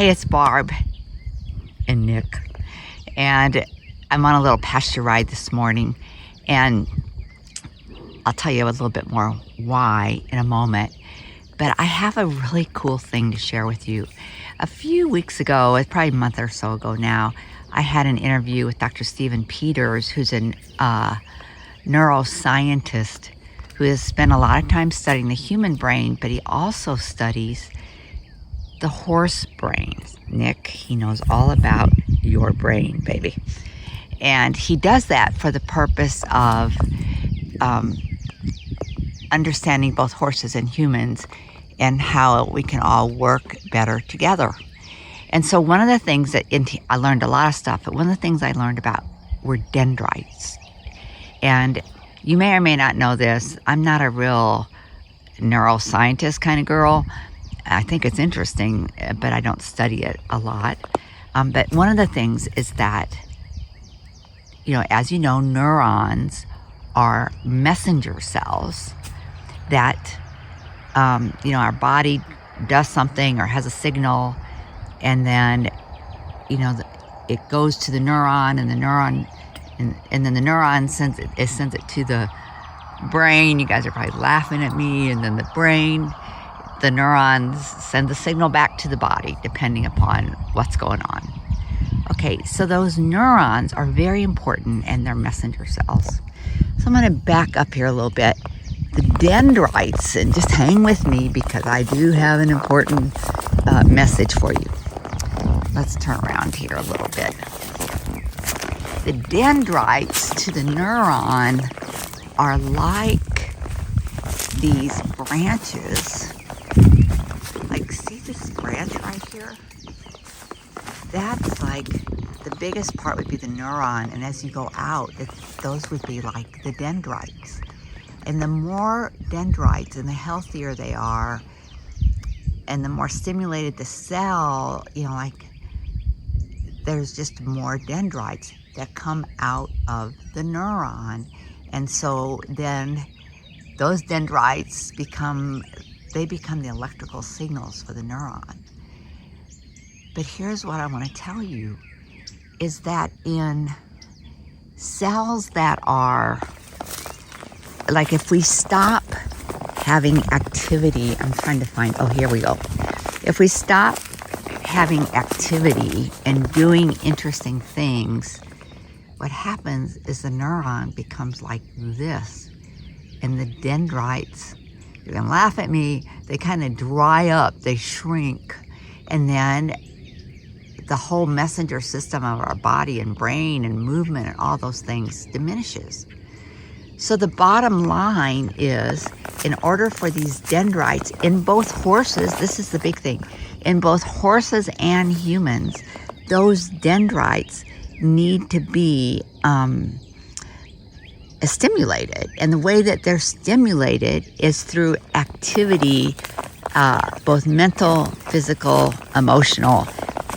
Hey, it's Barb and Nick, and I'm on a little pasture ride this morning, and I'll tell you a little bit more why in a moment. But I have a really cool thing to share with you. A few weeks ago, it's probably a month or so ago now, I had an interview with Dr. Stephen Peters, who's a neuroscientist who has spent a lot of time studying the human brain, but he also studies the horse brain. Nick, he knows all about your brain, baby. And he does that for the purpose of understanding both horses and humans and how we can all work better together. And so one of the things that I learned a lot of stuff, but one of the things I learned about were dendrites. And you may or may not know this, I'm not a real neuroscientist kind of girl. I think it's interesting, but I don't study it a lot. But one of the things is that, as you know, neurons are messenger cells that, our body does something or has a signal, and then, it goes to the neuron, and the neuron, and then the neuron sends it to the brain. You guys are probably laughing at me. And then the neurons send the signal back to the body, depending upon what's going on. Okay, so those neurons are very important, and they're messenger cells. So I'm going to back up here a little bit. The dendrites, and just hang with me because I do have an important message for you. Let's turn around here a little bit. The dendrites to the neuron are like these branches. Like, see this branch right here? That's like, the biggest part would be the neuron, and as you go out, those would be like the dendrites. And the more dendrites and the healthier they are, and the more stimulated the cell, there's just more dendrites that come out of the neuron. And so then those dendrites become the electrical signals for the neuron. But here's what I want to tell you, is that in cells that are, like, if we stop having activity, here we go. If we stop having activity and doing interesting things, what happens is the neuron becomes like this, and the dendrites, you're gonna laugh at me, they kind of dry up, they shrink, and then the whole messenger system of our body and brain and movement and all those things diminishes. So the bottom line is, in order for these dendrites in both horses, this is the big thing, in both horses and humans, those dendrites need to be stimulated. And the way that they're stimulated is through activity, both mental, physical, emotional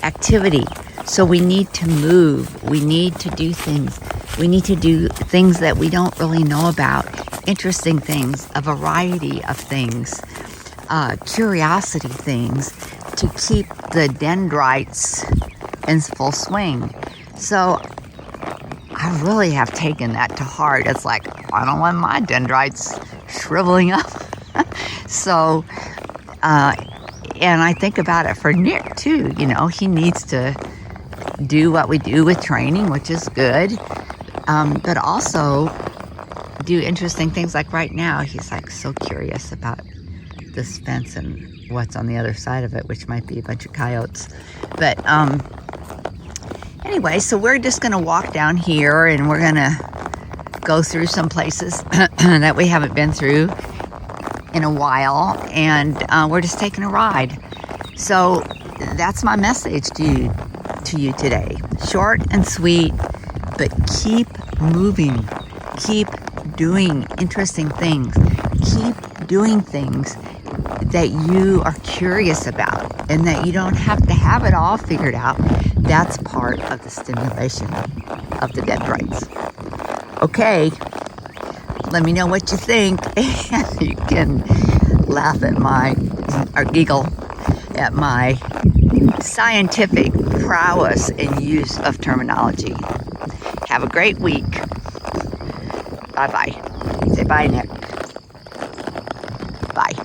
activity. So we need to move, we need to do things. We need to do things that we don't really know about, interesting things, a variety of things, curiosity things, to keep the dendrites in full swing. So I really have taken that to heart. It's like, I don't want my dendrites shriveling up. So, and I think about it for Nick too. He needs to do what we do with training, which is good. But also do interesting things. Like right now, he's like so curious about this fence and what's on the other side of it, which might be a bunch of coyotes. But anyway, so we're just going to walk down here, and we're going to go through some places that we haven't been through in a while, and we're just taking a ride. So that's my message to you today. Short and sweet, but keep moving, keep doing interesting things, keep doing things that you are curious about, and that you don't have to have it all figured out. That's part of the stimulation of the dendrites. Okay, let me know what you think. You can laugh at or giggle at my scientific prowess in use of terminology. Have a great week. Bye-bye. Say bye, Nick. Bye.